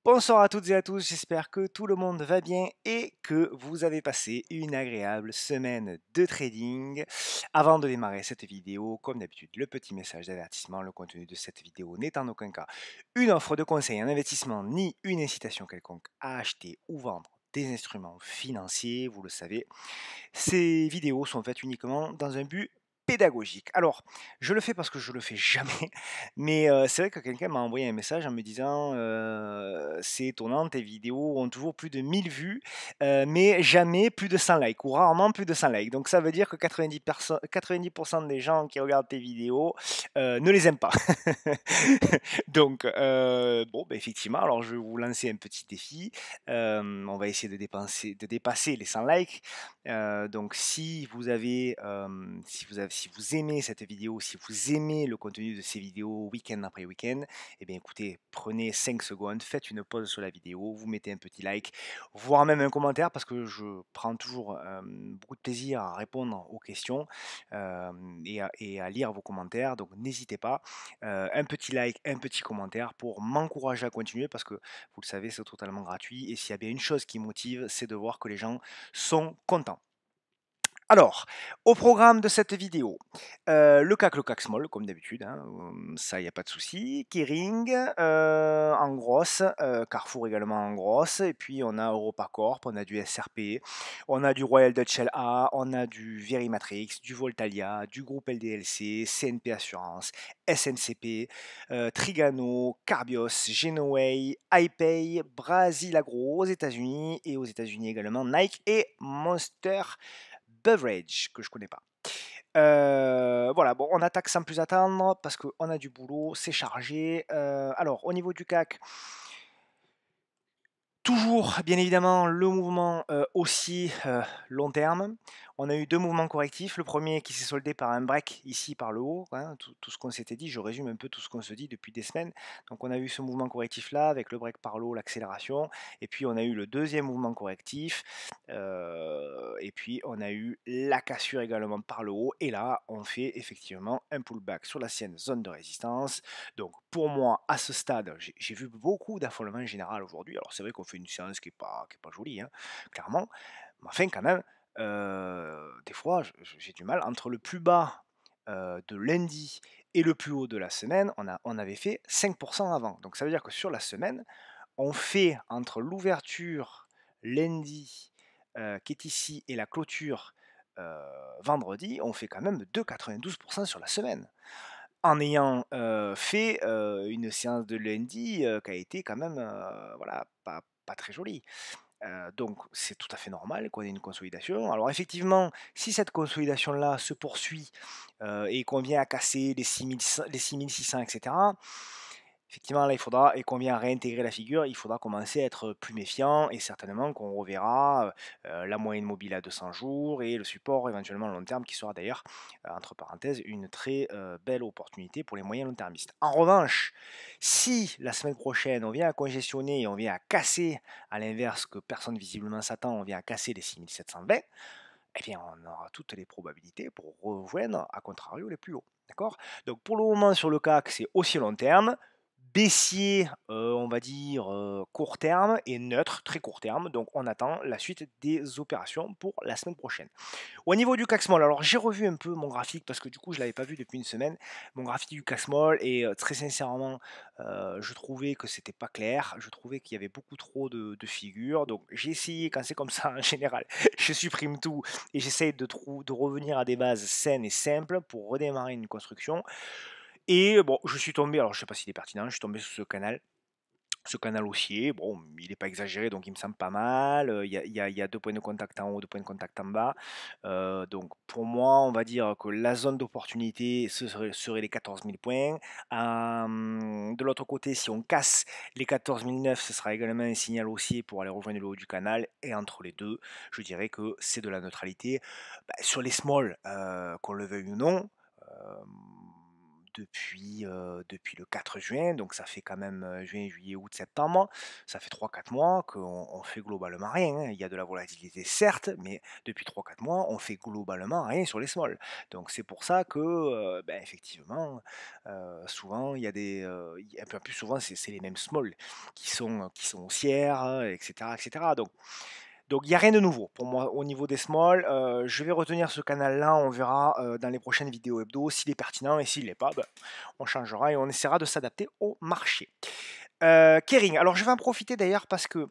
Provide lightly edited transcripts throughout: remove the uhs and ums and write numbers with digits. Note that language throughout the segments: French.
Bonsoir à toutes et à tous, j'espère que tout le monde va bien et que vous avez passé une agréable semaine de trading. Avant de démarrer cette vidéo, comme d'habitude, le petit message d'avertissement, le contenu de cette vidéo n'est en aucun cas une offre de conseil en investissement ni une incitation quelconque à acheter ou vendre des instruments financiers, vous le savez. Ces vidéos sont faites uniquement dans un but pédagogique. Alors, je le fais parce que je le fais jamais, mais c'est vrai que quelqu'un m'a envoyé un message en me disant, «C'est étonnant, tes vidéos ont toujours plus de 1000 vues, mais jamais plus de 100 likes ou rarement plus de 100 likes». Donc ça veut dire que 90 des gens qui regardent tes vidéos, ne les aiment pas. Donc bon, bah, effectivement, alors je vais vous lancer un petit défi. On va essayer de dépasser les 100 likes. Donc si vous aimez cette vidéo, si vous aimez le contenu de ces vidéos week-end après week-end, eh bien écoutez, prenez 5 secondes, faites une pause sur la vidéo, vous mettez un petit like, voire même un commentaire, parce que je prends toujours beaucoup de plaisir à répondre aux questions et à lire vos commentaires, donc n'hésitez pas. Un petit like, un petit commentaire pour m'encourager à continuer, parce que vous le savez, c'est totalement gratuit, et s'il y a bien une chose qui motive, c'est de voir que les gens sont contents. Alors, au programme de cette vidéo, le CAC, le CAC Small, comme d'habitude, hein, ça, il n'y a pas de souci. Kering en grosse, Carrefour également en grosse, et puis on a EuropaCorp, on a du SRP, on a du Royal Dutch LA, on a du Verimatrix, du Voltalia, du groupe LDLC, CNP Assurance, SNCP, Trigano, Carbios, Genoway, iPay, Brasil Agro aux États-Unis, et aux États-Unis également Nike et Monster Beverage, que je connais pas. Voilà, bon, on attaque sans plus attendre parce qu'on a du boulot, c'est chargé. Alors, au niveau du CAC, toujours, bien évidemment, le mouvement haussier long terme. On a eu deux mouvements correctifs. Le premier qui s'est soldé par un break ici par le haut, hein, tout ce qu'on s'était dit. Je résume un peu tout ce qu'on se dit depuis des semaines. Donc on a eu ce mouvement correctif là avec le break par le haut, l'accélération. Et puis on a eu le deuxième mouvement correctif. Et puis on a eu la cassure également par le haut. Et là, on fait effectivement un pullback sur l'ancienne zone de résistance. Donc pour moi, à ce stade, j'ai vu beaucoup d'affolement général aujourd'hui. Alors c'est vrai qu'on fait une séance qui est pas jolie, hein, clairement. Mais enfin, quand même, des fois, j'ai du mal. Entre le plus bas de lundi et le plus haut de la semaine, on avait fait 5% avant. Donc ça veut dire que sur la semaine, on fait entre l'ouverture lundi qui est ici et la clôture vendredi, on fait quand même 2,92% sur la semaine en ayant fait une séance de lundi qui a été quand même voilà, pas très jolie. Donc c'est tout à fait normal qu'on ait une consolidation. Alors effectivement, si cette consolidation-là se poursuit et qu'on vient à casser les 6600, etc., effectivement, là, il faudra, et qu'on vient réintégrer la figure, il faudra commencer à être plus méfiant, et certainement qu'on reverra la moyenne mobile à 200 jours et le support éventuellement à long terme qui sera d'ailleurs, entre parenthèses, une très belle opportunité pour les moyens long termistes. En revanche, si la semaine prochaine on vient à congestionner et on vient à casser, à l'inverse que personne visiblement s'attend, on vient à casser les 6720, eh bien on aura toutes les probabilités pour rejoindre à contrario les plus hauts. D'accord. Donc pour le moment sur le CAC, c'est aussi long terme baissier, on va dire, court terme et neutre, très court terme. Donc on attend la suite des opérations pour la semaine prochaine. Au niveau du CAC Small, alors j'ai revu un peu mon graphique parce que du coup je ne l'avais pas vu depuis une semaine. Mon graphique du CAC Small et très sincèrement, je trouvais que c'était pas clair. Je trouvais qu'il y avait beaucoup trop de figures. Donc j'ai essayé, quand c'est comme ça en général, je supprime tout et j'essaye de revenir à des bases saines et simples pour redémarrer une construction. Et bon, je suis tombé, alors je sais pas s'il est pertinent, je suis tombé sur ce canal haussier. Bon, il n'est pas exagéré, donc il me semble pas mal. Il y a deux points de contact en haut, deux points de contact en bas. Donc pour moi, on va dire que la zone d'opportunité, serait les 14 000 points. De l'autre côté, si on casse les 14 009, ce sera également un signal haussier pour aller rejoindre le haut du canal. Et entre les deux, je dirais que c'est de la neutralité. Bah, sur les small, qu'on le veuille ou non, depuis le 4 juin, donc ça fait quand même, juin, juillet, août, septembre. Ça fait 3 4 mois qu'on fait globalement rien, hein. Il y a de la volatilité certes, mais depuis 3 4 mois, on fait globalement rien sur les small. Donc c'est pour ça que, effectivement, souvent il y a un peu plus souvent c'est les mêmes small qui sont haussières, et cetera et cetera. Donc il y a rien de nouveau pour moi au niveau des small. Je vais retenir ce canal-là, on verra, dans les prochaines vidéos hebdo s'il est pertinent et s'il l'est pas, on changera et on essaiera de s'adapter au marché. Kering, alors je vais en profiter d'ailleurs parce que,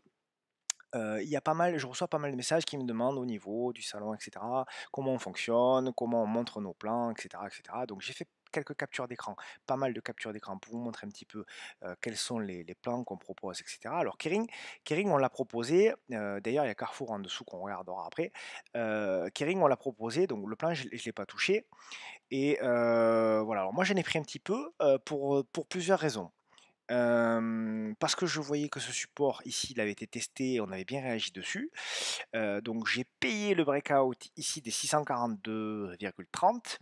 il y a pas mal je reçois pas mal de messages qui me demandent au niveau du salon et cetera, comment on fonctionne, comment on montre nos plans et cetera et cetera. Donc j'ai fait quelques captures d'écran, pas mal de captures d'écran pour vous montrer un petit peu, quels sont les plans qu'on propose et cetera. Alors Kering on l'a proposé, d'ailleurs il y a Carrefour en dessous qu'on regardera après. Kering on l'a proposé, donc le plan je l'ai pas touché et voilà. Alors moi j'en ai pris un petit peu, pour plusieurs raisons. Parce que je voyais que ce support ici, il avait été testé, on avait bien réagi dessus. Donc j'ai payé le breakout ici des 642,30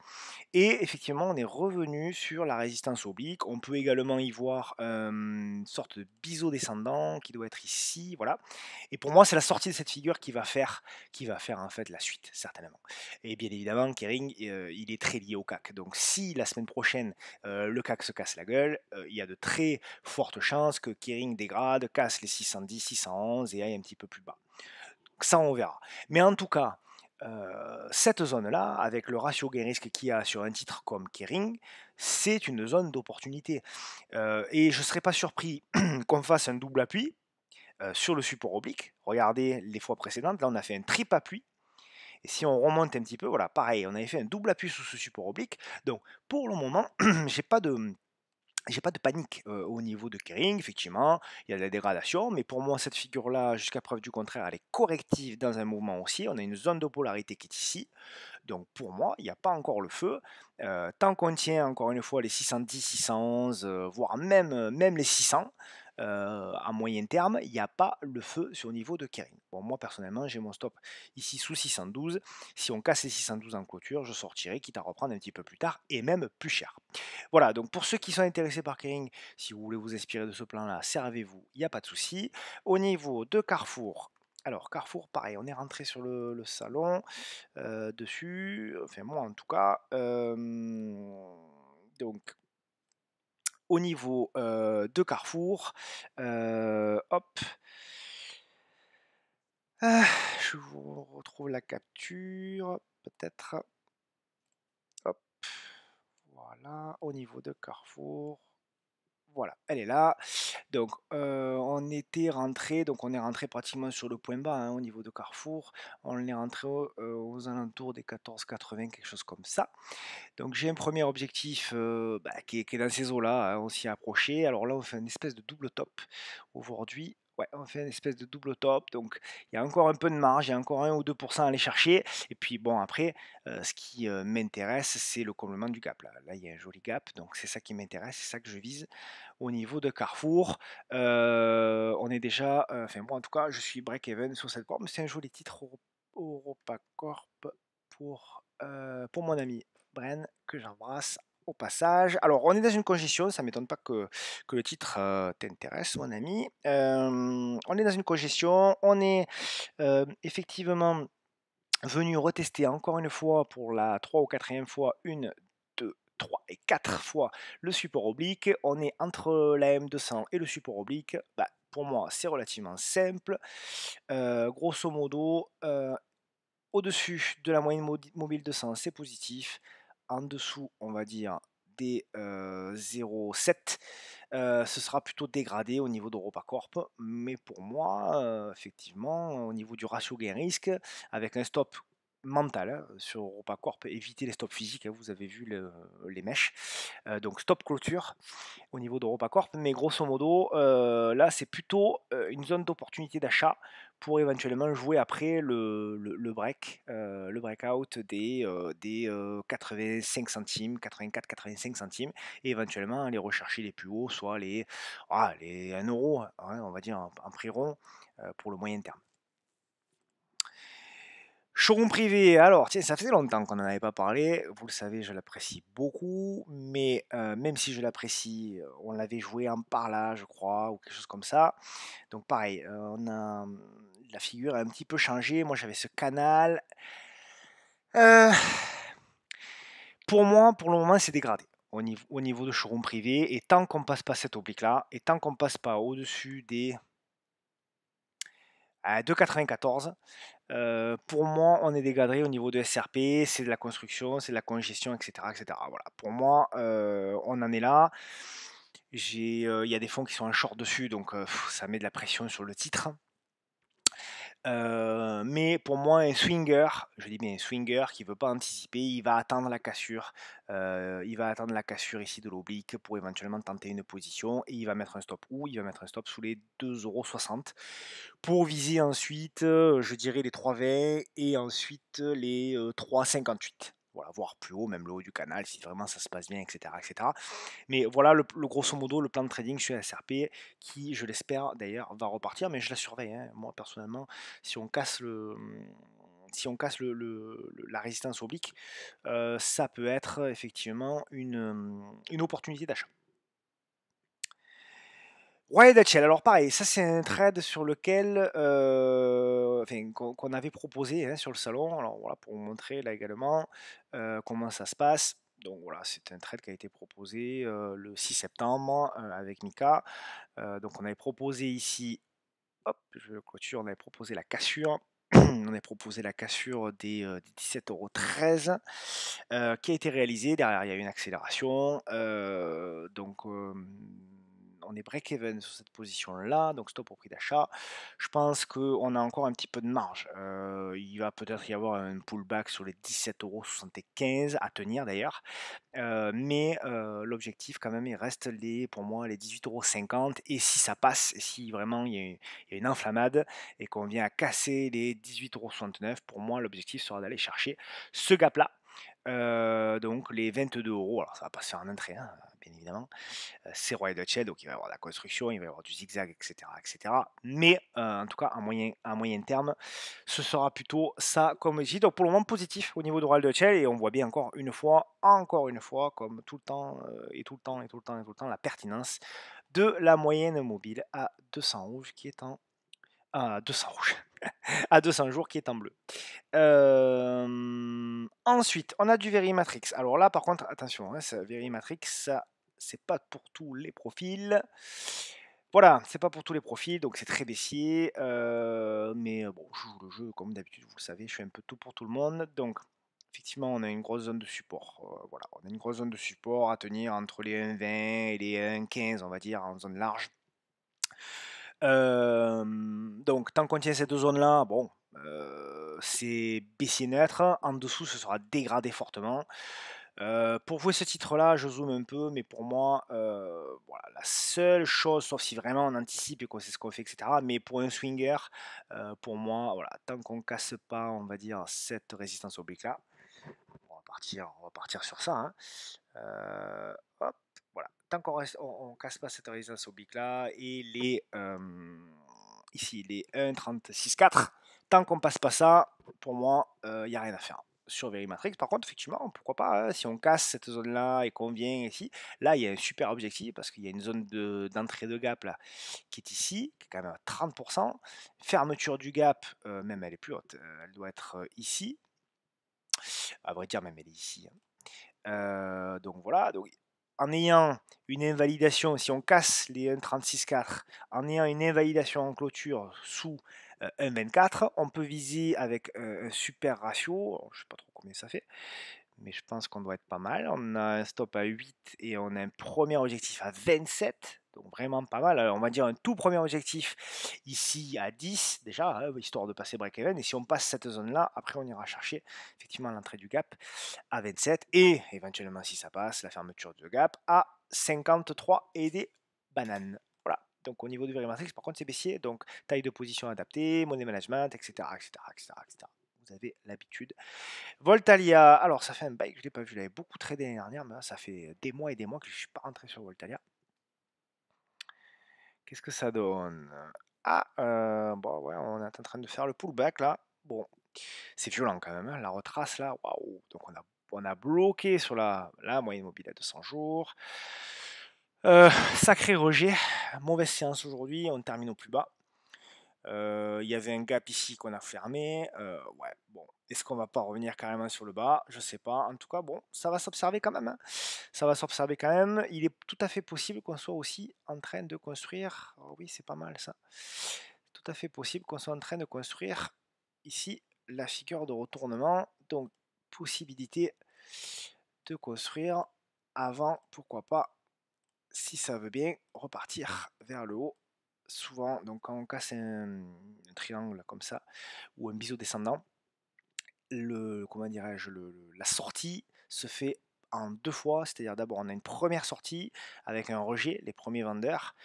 et effectivement, on est revenu sur la résistance oblique. On peut également y voir, une sorte de biseau descendant qui doit être ici, voilà. Et pour moi, c'est la sortie de cette figure qui va faire en fait la suite, certainement. Et bien évidemment, Kering, il est très lié au CAC. Donc si la semaine prochaine, le CAC se casse la gueule, il y a de très fortes chances que Kering dégrade, casse les 610, 611 et aille un petit peu plus bas. Ça, on verra. Mais en tout cas, cette zone-là, avec le ratio gain-risque qu'il y a sur un titre comme Kering, c'est une zone d'opportunité. Et je ne serais pas surpris qu'on fasse un double appui sur le support oblique. Regardez les fois précédentes, là on a fait un triple appui. Et si on remonte un petit peu, voilà, pareil, on avait fait un double appui sous ce support oblique. Donc pour le moment, j'ai pas de, j'ai pas de panique au niveau de Kering, effectivement, il y a de la dégradation, mais pour moi, cette figure-là, jusqu'à preuve du contraire, elle est corrective dans un mouvement aussi. On a une zone de polarité qui est ici. Donc pour moi, il n'y a pas encore le feu. Tant qu'on tient encore une fois les 610, 611, voire même les 600, à moyen terme, il n'y a pas le feu sur le niveau de Kering. Bon, moi personnellement, j'ai mon stop ici sous 612. Si on casse les 612 en clôture, je sortirai, quitte à reprendre un petit peu plus tard et même plus cher. Voilà, donc pour ceux qui sont intéressés par Kering, si vous voulez vous inspirer de ce plan-là, servez-vous, il n'y a pas de souci. Au niveau de Carrefour, alors Carrefour, pareil, on est rentré sur le salon dessus, enfin moi en tout cas. Donc au niveau de Carrefour, hop, ah, je vous retrouve la capture, peut-être. Hop, voilà, au niveau de Carrefour. Voilà, elle est là. Donc, on est rentré pratiquement sur le point bas, hein, au niveau de Carrefour. On est rentré aux alentours des 14,80, quelque chose comme ça. Donc j'ai un premier objectif, qui est dans ces eaux-là, hein, on s'y est approché. Alors là, on fait une espèce de double top aujourd'hui. Ouais, on fait une espèce de double top, donc il y a encore un peu de marge, il y a encore 1 ou 2 % à aller chercher. Et puis bon, après, ce qui m'intéresse, c'est le comblement du gap. Là, il y a un joli gap, donc c'est ça qui m'intéresse, c'est ça que je vise au niveau de Carrefour. On est déjà, enfin moi en tout cas, je suis break-even sur cette forme. C'est un joli titre EuropaCorp pour mon ami Bren, que j'embrasse au passage. Alors, on est dans une congestion, ça ne m'étonne pas que le titre t'intéresse, mon ami. On est dans une congestion, on est effectivement venu retester encore une fois pour la 3 ou 4e fois, 1, 2, 3 et 4 fois le support oblique. On est entre la M200 et le support oblique. Pour moi, c'est relativement simple. Grosso modo, au-dessus de la moyenne mobile 200, c'est positif. En dessous, on va dire des 0,7, ce sera plutôt dégradé au niveau d'EuropaCorp. Mais pour moi, effectivement, au niveau du ratio gain-risque, avec un stop mental sur EuropaCorp, évitez les stops physiques, hein, vous avez vu les mèches. Donc stop clôture au niveau d'EuropaCorp, mais grosso modo, là, c'est plutôt une zone d'opportunité d'achat pour éventuellement jouer après le break, le breakout des 85 centimes, 84-85 centimes, et éventuellement aller rechercher les plus hauts, soit les 1 euro, hein, on va dire en prix rond, pour le moyen terme. Showroom privé, alors tiens, ça faisait longtemps qu'on n'en avait pas parlé. Vous le savez, je l'apprécie beaucoup, mais même si je l'apprécie, on l'avait joué en par là, je crois, ou quelque chose comme ça. Donc pareil, on a, la figure a un petit peu changé. Moi, j'avais ce canal. Heu, pour moi, pour le moment, c'est dégradé au niveau de showroom privé et tant qu'on passe pas cette oblique-là et tant qu'on passe pas au-dessus des, 2,94. Pour moi, on est dégradé au niveau de SRP, c'est de la construction, c'est de la congestion, et cetera. Voilà. Pour moi, on en est là. Il y a des fonds qui sont en short dessus, donc ça met de la pression sur le titre. Mais pour moi, un swinger, je dis bien un swinger qui veut pas anticiper, il va attendre la cassure. Il va attendre la cassure ici de l'oblique pour éventuellement tenter une position et il va mettre un stop où? Il va mettre un stop sous les 2,60 € pour viser ensuite, je dirais les 3,20 et ensuite les 3,58. Voilà, voire plus haut, même le haut du canal si vraiment ça se passe bien, etc., etc. Mais voilà le grosso modo, le plan de trading chez SRP qui, je l'espère d'ailleurs, va repartir, mais je la surveille, hein. Moi personnellement, si on casse si on casse la résistance oblique, ça peut être effectivement une opportunité d'achat. Ouais, Dachel, alors pareil, ça c'est un trade sur lequel, enfin qu'on avait proposé, hein, sur le salon. Alors voilà, pour vous montrer là également, comment ça se passe. Donc voilà, c'est un trade qui a été proposé, le 6 septembre, avec Mika. Donc on avait proposé ici, hop, je clôture, on avait proposé la cassure. On avait proposé la cassure des 17,13 €, qui a été réalisée. Derrière, il y a eu une accélération. Donc, on est break-even sur cette position-là, donc stop au prix d'achat. Je pense qu'on a encore un petit peu de marge. Il va peut-être y avoir un pullback sur les 17,75 € à tenir d'ailleurs. Mais l'objectif quand même, il reste pour moi les 18,50 € et si ça passe, si vraiment il y a une inflammade et qu'on vient à casser les 18,69 €, pour moi l'objectif sera d'aller chercher ce gap-là. Donc les 22 €, alors ça va pas se faire en un trait, hein, bien évidemment. C'est Roy Dutchel, donc il va y avoir de la construction, il va y avoir du zigzag, etc., etc. Mais en tout cas, à moyen terme, ce sera plutôt ça comme ici. Donc pour le moment, positif au niveau de Royal Dutchel et on voit bien encore une fois, comme tout le temps, et tout le temps, et tout le temps, et tout le temps, la pertinence de la moyenne mobile à 200 rouge qui est en... À 200 rouge, à 200 jours qui est en bleu. Ensuite, on a du Verimatrix. Alors là, par contre, attention, hein, ça, Verimatrix, ça, c'est pas pour tous les profils. Voilà, c'est pas pour tous les profils, donc c'est très baissier. Mais bon, je joue le jeu comme d'habitude, vous le savez, je fais un peu tout pour tout le monde. Donc, effectivement, on a une grosse zone de support. Voilà, on a une grosse zone de support à tenir entre les 1,20 et les 1,15, on va dire, en zone large. Donc tant qu'on tient ces deux zones-là, bon, c'est baissier neutre. En dessous, ce sera dégradé fortement. Pour jouer ce titre-là, je zoome un peu, mais pour moi, voilà, la seule chose, sauf si vraiment on anticipe et qu'on sait ce qu'on fait, etc. Mais pour un swinger, pour moi, voilà, tant qu'on casse pas, on va dire, cette résistance oblique-là, on va partir sur ça, hein. Hop, voilà. Tant on casse pas cette résistance oblique là et ici les 1,36,4, tant qu'on passe pas ça, pour moi, il n'y a rien à faire. Sur Verimatrix, par contre, effectivement, pourquoi pas, hein, si on casse cette zone-là et qu'on vient ici, là, il y a un super objectif parce qu'il y a une zone d'entrée de gap là qui est ici, qui est quand même à 30%. Fermeture du gap, même elle est plus haute, elle doit être ici. À vrai dire, même elle est ici, hein. Donc voilà, donc en ayant une invalidation, si on casse les 1,36,4, en ayant une invalidation en clôture sous 1,24, on peut viser avec un super ratio, alors, je ne sais pas trop combien ça fait, mais je pense qu'on doit être pas mal. On a un stop à 8 et on a un premier objectif à 27, donc vraiment pas mal. Alors on va dire un tout premier objectif ici à 10 déjà, hein, histoire de passer break-even. Et si on passe cette zone-là, après on ira chercher effectivement l'entrée du gap à 27 et éventuellement si ça passe, la fermeture du gap à 53 et des bananes. Voilà. Donc au niveau du Verimatrix, par contre c'est baissier, donc taille de position adaptée, money management, etc. etc., etc., etc. Vous avez l'habitude. Voltalia, alors ça fait un bail que je ne l'ai pas vu, j'avais beaucoup tradé l'année dernière, mais là ça fait des mois et des mois que je ne suis pas rentré sur Voltalia. Qu'est-ce que ça donne? Ah, bon ouais, on est en train de faire le pullback là. Bon, C'est violent quand même, hein, la retrace là, waouh! Donc on a bloqué sur la moyenne mobile à 200 jours. Sacré rejet, mauvaise séance aujourd'hui, on termine au plus bas. Il y avait un gap ici qu'on a fermé. Ouais, bon, est-ce qu'on va pas revenir carrément sur le bas? Je sais pas. En tout cas, bon, ça va s'observer quand même, hein. Ça va s'observer quand même. Il est tout à fait possible qu'on soit aussi en train de construire. Oh oui, c'est pas mal ça. Tout à fait possible qu'on soit en train de construire ici la figure de retournement. Donc, possibilité de construire avant, pourquoi pas, si ça veut bien, repartir vers le haut. Souvent, donc quand on casse un triangle comme ça, ou un biseau descendant, comment dirais-je, la sortie se fait en deux fois, c'est-à-dire d'abord on a une première sortie avec un rejet, les premiers vendeurs,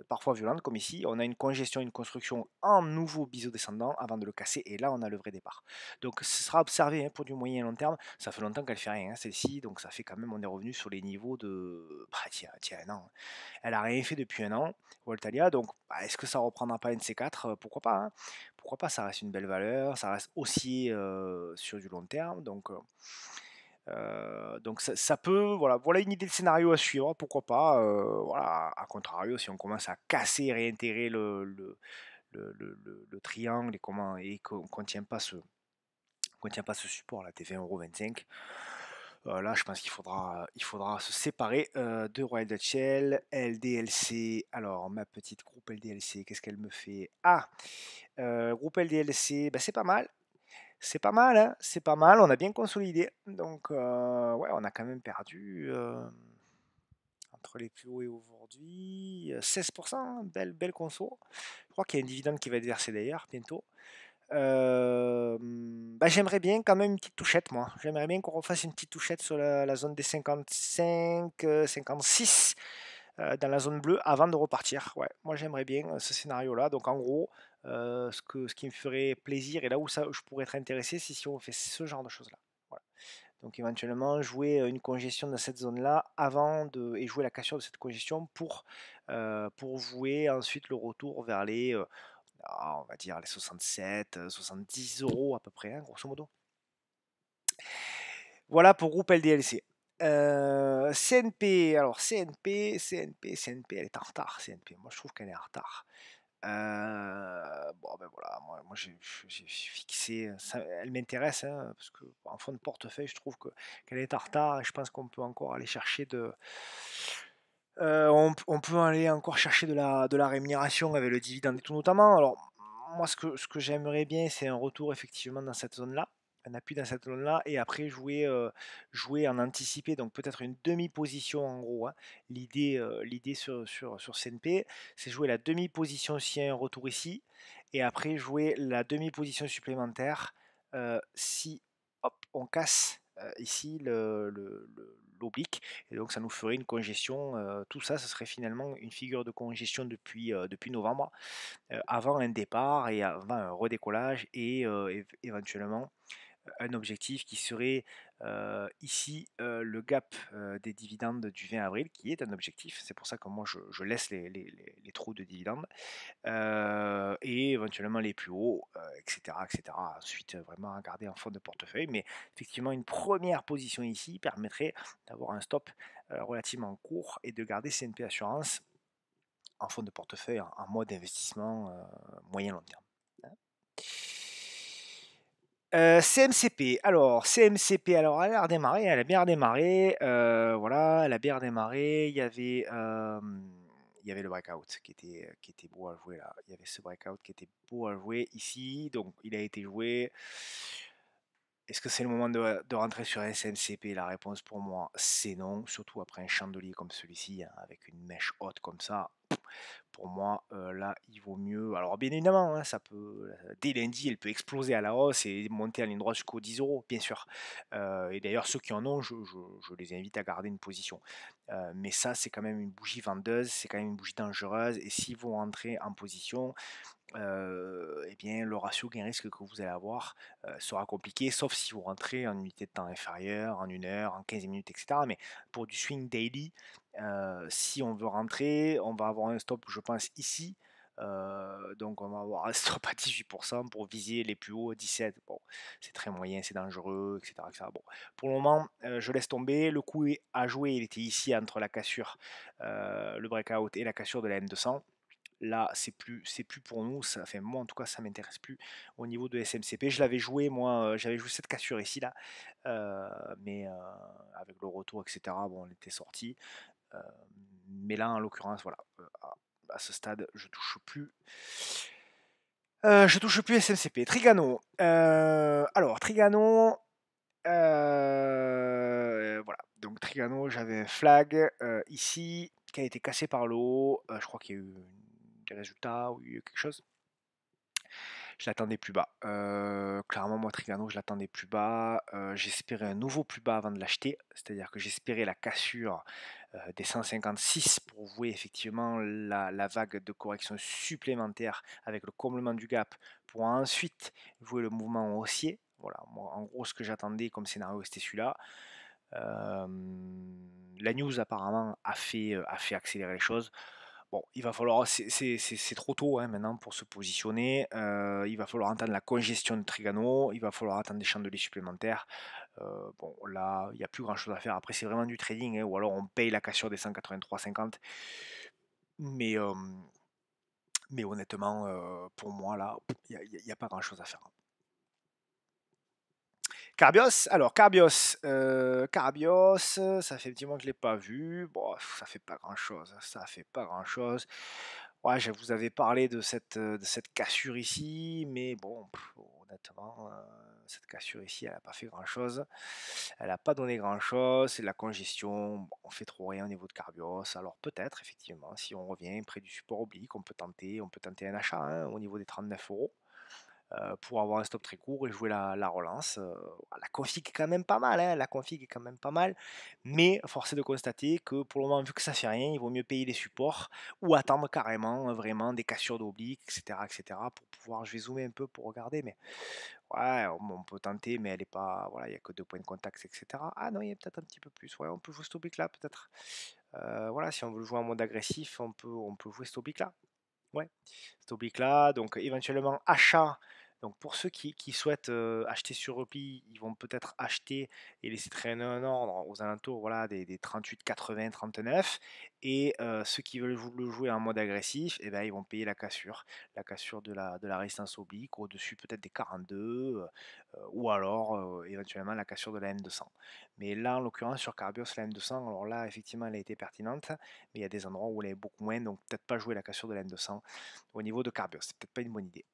parfois violente comme ici, on a une congestion, une construction en nouveau biseau descendant avant de le casser, et là on a le vrai départ. Donc ce sera observé, hein, pour du moyen et long terme, ça fait longtemps qu'elle fait rien, hein, celle-ci, donc ça fait quand même, on est revenu sur les niveaux de, bah, tiens, un an. Elle a rien fait depuis un an, Voltalia, donc bah, est-ce que ça reprendra pas une C4? Pourquoi pas, hein. Pourquoi pas, ça reste une belle valeur, ça reste aussi sur du long terme, donc ça peut, voilà une idée de scénario à suivre, pourquoi pas, voilà, à contrario, si on commence à casser et réintérer le triangle et qu'on tient pas ce support, là, T20,25 €, là, je pense qu'il faudra se séparer de Royal Dutch Shell, LDLC. Alors, ma petite groupe LDLC, qu'est-ce qu'elle me fait? Ah, groupe LDLC, bah, c'est pas mal. C'est pas mal, hein, c'est pas mal, on a bien consolidé. Donc, ouais, on a quand même perdu entre les plus hauts et aujourd'hui 16%, hein, belle conso. Je crois qu'il y a un dividende qui va être versé d'ailleurs bientôt. Bah, j'aimerais bien quand même une petite touchette, moi. J'aimerais bien qu'on refasse une petite touchette sur la zone des 55, 56, dans la zone bleue avant de repartir. Ouais, moi j'aimerais bien ce scénario-là. Donc en gros, ce qui me ferait plaisir et là où je pourrais être intéressé, c'est si on fait ce genre de choses-là. Voilà. Donc éventuellement jouer une congestion dans cette zone-là et jouer la cassure de cette congestion pour jouer ensuite le retour vers on va dire les 67, 70 euros à peu près, hein, grosso modo. Voilà pour groupe LDLC. CNP, alors CNP, elle est en retard, CNP. Moi, je trouve qu'elle est en retard. Bon, ben voilà, moi j'ai fixé, elle m'intéresse, hein, parce que en fond de portefeuille, je trouve qu'elle est en retard et je pense qu'on peut encore aller chercher on peut aller encore chercher de la rémunération avec le dividende et tout notamment. Alors, moi, ce que j'aimerais bien, c'est un retour effectivement dans cette zone-là, un appui dans cette zone-là, et après jouer en anticipé, donc peut-être une demi-position en gros, hein. L'idée sur CNP, c'est jouer la demi-position s'il y a un retour ici, et après jouer la demi-position supplémentaire si hop, on casse ici l'oblique, et donc ça nous ferait une congestion. Tout ça, ce serait finalement une figure de congestion depuis novembre, avant un départ et avant un redécollage et éventuellement un objectif qui serait ici le gap des dividendes du 20 avril, qui est un objectif. C'est pour ça que moi je laisse les trous de dividendes et éventuellement les plus hauts, etc., etc. Ensuite, vraiment à garder en fond de portefeuille. Mais effectivement, une première position ici permettrait d'avoir un stop relativement court et de garder CNP Assurance en fond de portefeuille en mode investissement moyen-long terme. CMCP, alors CMCP, alors elle a bien redémarré, voilà, elle a bien redémarré. Il y avait le breakout qui était beau à jouer là. Il y avait ce breakout qui était beau à jouer ici, donc il a été joué. Est-ce que c'est le moment de rentrer sur SMCP? La réponse pour moi, c'est non, surtout après un chandelier comme celui-ci, hein, avec une mèche haute comme ça. Pour moi, là, il vaut mieux. Alors, bien évidemment, hein, dès lundi, elle peut exploser à la hausse et monter en ligne droite jusqu'aux 10 euros, bien sûr. Et d'ailleurs, ceux qui en ont, je les invite à garder une position. Mais ça, c'est quand même une bougie vendeuse, c'est quand même une bougie dangereuse. Et s'ils vont rentrer en position, eh bien, le ratio gain-risque que vous allez avoir sera compliqué, sauf si vous rentrez en unité de temps inférieure, en 1 heure, en 15 minutes, etc. Mais pour du swing daily, si on veut rentrer, on va avoir un stop, je pense, ici, Donc on va avoir un stop à 18% pour viser les plus hauts 17. Bon, c'est très moyen, c'est dangereux, etc., etc. Bon, pour le moment, je laisse tomber. Le coup à jouer, il était ici entre la cassure, le breakout et la cassure de la M200. Là, c'est plus pour nous, ça, enfin, moi en tout cas, ça m'intéresse plus au niveau de SMCP. Je l'avais joué, moi, j'avais joué cette cassure ici, là, mais avec le retour, etc., bon, on était sorti. Euh, mais là, en l'occurrence, voilà, à ce stade, je touche plus SMCP. Trigano. Alors, Trigano, voilà. Donc, Trigano, j'avais un flag ici qui a été cassé par le haut. Je crois qu'il y a eu des résultats ou il y a eu quelque chose. Je l'attendais plus bas. Clairement, moi, Trigano, je l'attendais plus bas. J'espérais un nouveau plus bas avant de l'acheter. C'est-à-dire que j'espérais la cassure des 156 pour vouer effectivement la vague de correction supplémentaire avec le comblement du gap pour ensuite vouer le mouvement haussier. Voilà, moi, en gros, ce que j'attendais comme scénario, c'était celui-là. La news apparemment a fait accélérer les choses. Bon, il va falloir, c'est trop tôt hein, maintenant pour se positionner. Il va falloir attendre la congestion de Trigano, il va falloir attendre des chandeliers supplémentaires. Bon, là, il n'y a plus grand chose à faire. Après, c'est vraiment du trading, hein, ou alors on paye la cassure des 183,50. Mais, mais honnêtement, pour moi, là, il n'y a pas grand chose à faire. Carbios, alors Carbios, ça fait un petit moment que je ne l'ai pas vu. Bon, ça fait pas grand-chose, ça fait pas grand-chose. Ouais, je vous avais parlé de cette cassure ici, mais bon, honnêtement, cette cassure ici, elle n'a pas fait grand-chose. Elle n'a pas donné grand-chose, c'est de la congestion. Bon, on fait trop rien au niveau de Carbios. Alors peut-être, effectivement, si on revient près du support oblique, on peut tenter un achat hein, au niveau des 39 € pour avoir un stop très court et jouer la relance. La config est quand même pas mal, hein, la config est quand même pas mal, mais force est de constater que pour le moment, vu que ça fait rien, il vaut mieux payer les supports ou attendre carrément vraiment des cassures d'obliques, etc., pour pouvoir. Je vais zoomer un peu pour regarder, mais ouais, on peut tenter, mais elle est pas. Voilà, il n'y a que 2 points de contact, etc. Ah non, il y a peut-être un petit peu plus. Ouais, on peut jouer cet oblique là, peut-être. Voilà, si on veut le jouer en mode agressif, on peut jouer cet oblique là. Ouais, cet oblique-là, donc éventuellement achat. Donc pour ceux qui souhaitent acheter sur repli, ils vont peut-être acheter et laisser traîner un ordre aux alentours voilà, des 38, 80, 39. Et ceux qui veulent le jouer en mode agressif, eh ben, ils vont payer la cassure de la résistance oblique, au-dessus peut-être des 42, ou alors éventuellement la cassure de la M200. Mais là, en l'occurrence, sur Carbios, la M200, alors là, effectivement, elle a été pertinente, mais il y a des endroits où elle est beaucoup moins, donc peut-être pas jouer la cassure de la M200 au niveau de Carbios, c'est peut-être pas une bonne idée.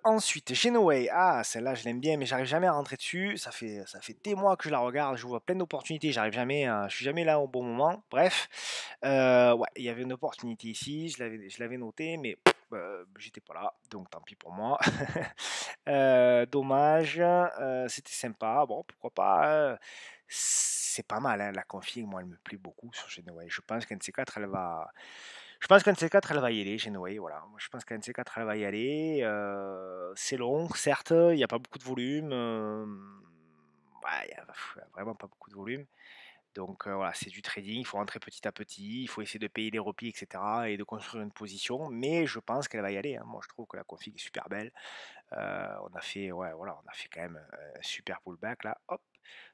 Ensuite, Genoway, ah celle-là je l'aime bien, mais j'arrive jamais à rentrer dessus. Ça fait des mois que je la regarde, je vois plein d'opportunités, je suis jamais là au bon moment. Bref, ouais, il y avait une opportunité ici, je l'avais noté, mais j'étais pas là, donc tant pis pour moi. Dommage, c'était sympa, bon pourquoi pas. C'est pas mal, hein, la config, moi elle me plaît beaucoup sur Genoway. Je pense qu'un de ces quatre, elle va y aller, Genoway, voilà. Moi, je pense qu'un de ces quatre, elle va y aller. C'est long, certes, il n'y a pas beaucoup de volume. Ouais, il y a vraiment pas beaucoup de volume. Donc voilà, c'est du trading, il faut rentrer petit à petit, il faut essayer de payer les replis, etc. et de construire une position. Mais je pense qu'elle va y aller, hein. Moi, je trouve que la config est super belle. On a fait, ouais, voilà, on a fait quand même un super pullback là, hop,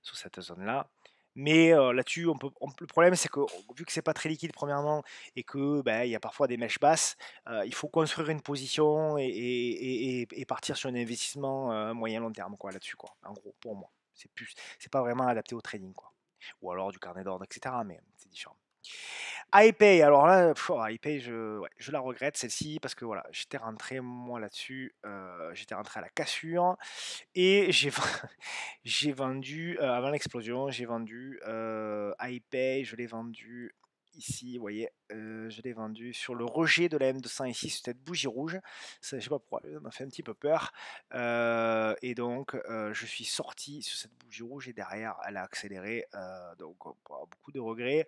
sur cette zone-là. Mais là-dessus, le problème, c'est que vu que c'est pas très liquide premièrement et que ben, il y a parfois des mèches basses, il faut construire une position et partir sur un investissement moyen long terme quoi là-dessus quoi. En gros, pour moi, c'est pas vraiment adapté au trading quoi. Ou alors du carnet d'ordre, etc. Mais c'est différent. iPay, alors là, iPay, ouais, je la regrette celle-ci parce que voilà, j'étais rentré moi là-dessus, j'étais rentré à la cassure et j'ai vendu avant l'explosion, j'ai vendu iPay, je l'ai vendu ici, vous voyez, je l'ai vendu sur le rejet de la M200 ici, sur cette bougie rouge. Ça, je sais pas pourquoi, ça m'a fait un petit peu peur. Et donc, je suis sorti sur cette bougie rouge et derrière, elle a accéléré. Donc, beaucoup de regrets.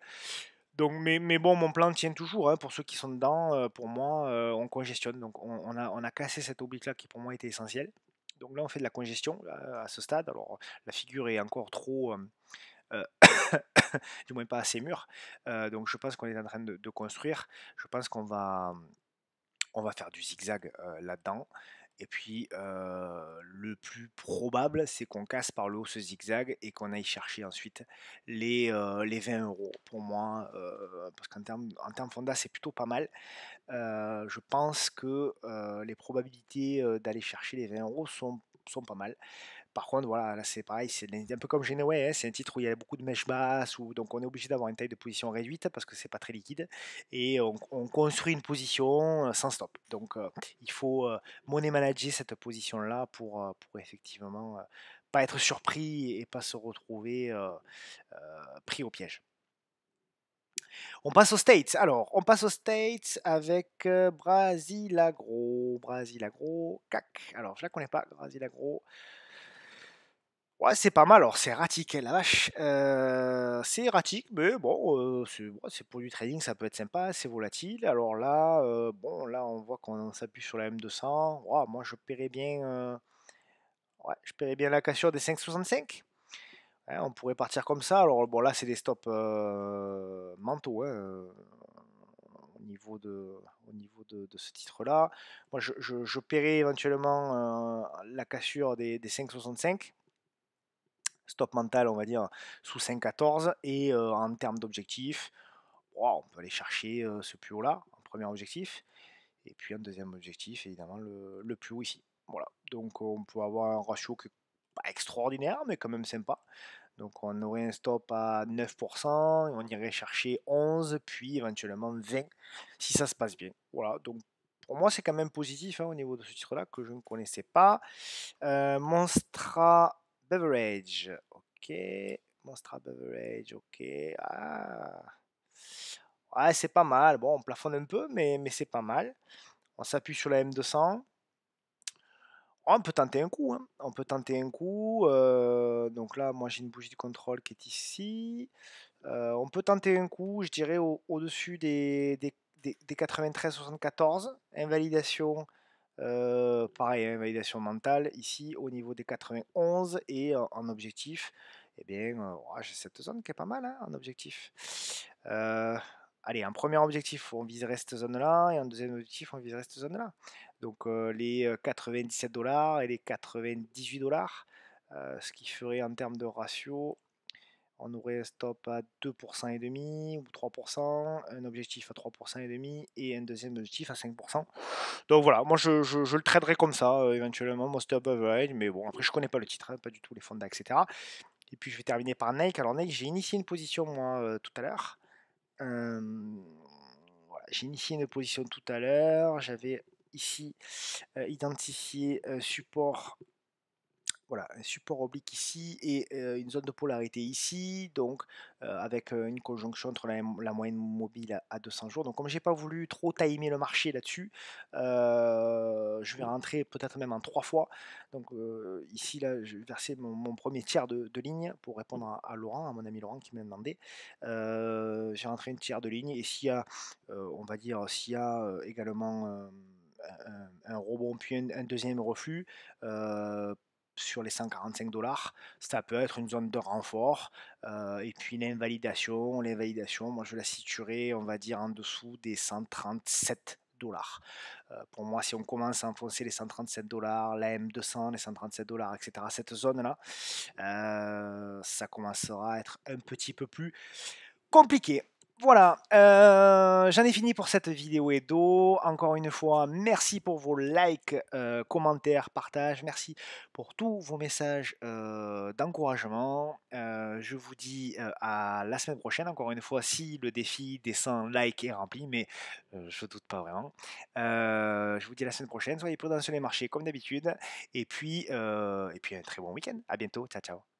Donc, mais bon, mon plan tient toujours, hein, pour ceux qui sont dedans. Pour moi, on congestionne. Donc, on a cassé cette oblique-là qui pour moi était essentielle. Donc là, on fait de la congestion là, à ce stade. Alors, la figure est encore trop, euh, du moins pas assez mûr. Donc je pense qu'on est en train de construire. Je pense on va faire du zigzag là-dedans. Et puis le plus probable, c'est qu'on casse par le haut ce zigzag et qu'on aille chercher ensuite les 20 euros pour moi, parce qu'en termes fonda, c'est plutôt pas mal. Je pense que les probabilités d'aller chercher les 20 euros sont pas mal. Par contre, voilà, là c'est pareil, c'est un peu comme Genoway, hein, c'est un titre où il y a beaucoup de mèches basses, donc on est obligé d'avoir une taille de position réduite parce que c'est pas très liquide, et on construit une position sans stop. Donc il faut money manager cette position-là pour effectivement pas être surpris et pas se retrouver pris au piège. On passe aux States. Alors, on passe aux States avec Brasilagro. Brasilagro, cac. Alors, je la connais pas, Brasilagro. Ouais, c'est pas mal. Alors, c'est erratique, hein, la vache. C'est erratique, mais bon, c'est pour du trading, ça peut être sympa, c'est volatile. Alors là, bon, là, on voit qu'on s'appuie sur la M200. Ouah, moi, ouais, je paierais bien la cassure des 5,65. Hein, on pourrait partir comme ça. Alors, bon, là, c'est des stops mentaux, hein, au niveau de ce titre-là. Moi, je paierais éventuellement la cassure des 5,65. Stop mental, on va dire, sous 5,14. Et en termes d'objectif, wow, on peut aller chercher ce plus haut-là, en premier objectif. Et puis un deuxième objectif, évidemment, le plus haut ici. Voilà. Donc on peut avoir un ratio qui n'est pas extraordinaire, mais quand même sympa. Donc on aurait un stop à 9%, et on irait chercher 11, puis éventuellement 20, si ça se passe bien. Voilà, donc pour moi c'est quand même positif, hein, au niveau de ce titre-là, que je ne connaissais pas. Monstra Beverage, ok. Monstra Beverage, ok. Ah. Ouais, c'est pas mal. Bon, on plafonne un peu, mais c'est pas mal. On s'appuie sur la M200. Oh, on peut tenter un coup, hein. On peut tenter un coup. Donc là, moi j'ai une bougie de contrôle qui est ici. On peut tenter un coup, je dirais, au-dessus des 93,74. Invalidation, pareil, hein, validation mentale ici au niveau des 91, et en objectif, eh bien, ouais, j'ai cette zone qui est pas mal, hein, en objectif. Euh, Allez, un premier objectif, on viserait cette zone-là, et un deuxième objectif, on viserait cette zone-là. Donc les 97 dollars et les 98 dollars, ce qui ferait en termes de ratio, on aurait un stop à 2% et demi ou 3%, un objectif à 3% et demi et un deuxième objectif à 5%. Donc voilà, moi je le traderai comme ça, éventuellement, mon stop average, mais bon, après je connais pas le titre, hein, pas du tout les fonds, etc. Et puis je vais terminer par Nike. Alors Nike, j'ai initié une position moi tout à l'heure. Euh, voilà, j'ai initié une position tout à l'heure. J'avais ici identifié support, voilà, un support oblique ici et une zone de polarité ici, donc avec une conjonction entre la moyenne mobile à 200 jours. Donc comme j'ai pas voulu trop timer le marché là-dessus, je vais rentrer peut-être même en 3 fois. Donc ici, là, je vais verser mon premier tiers de ligne pour répondre à Laurent, à mon ami Laurent qui m'a demandé. J'ai rentré une tiers de ligne, et s'il y a, on va dire, s'il y a également un rebond puis un deuxième reflux, euh, sur les 145 dollars, ça peut être une zone de renfort. Et puis l'invalidation, moi je la situerai, on va dire, en dessous des 137 dollars. Pour moi, si on commence à enfoncer les 137 dollars, la M200, les 137 dollars, etc., cette zone-là, ça commencera à être un petit peu plus compliqué. Voilà, j'en ai fini pour cette vidéo Edo. Encore une fois, merci pour vos likes, commentaires, partages. Merci pour tous vos messages d'encouragement. Je vous dis à la semaine prochaine. Encore une fois, si le défi des 100 likes est rempli, mais je ne doute pas vraiment. Je vous dis à la semaine prochaine. Soyez prudents sur les marchés comme d'habitude. Et puis un très bon week-end. À bientôt. Ciao, ciao.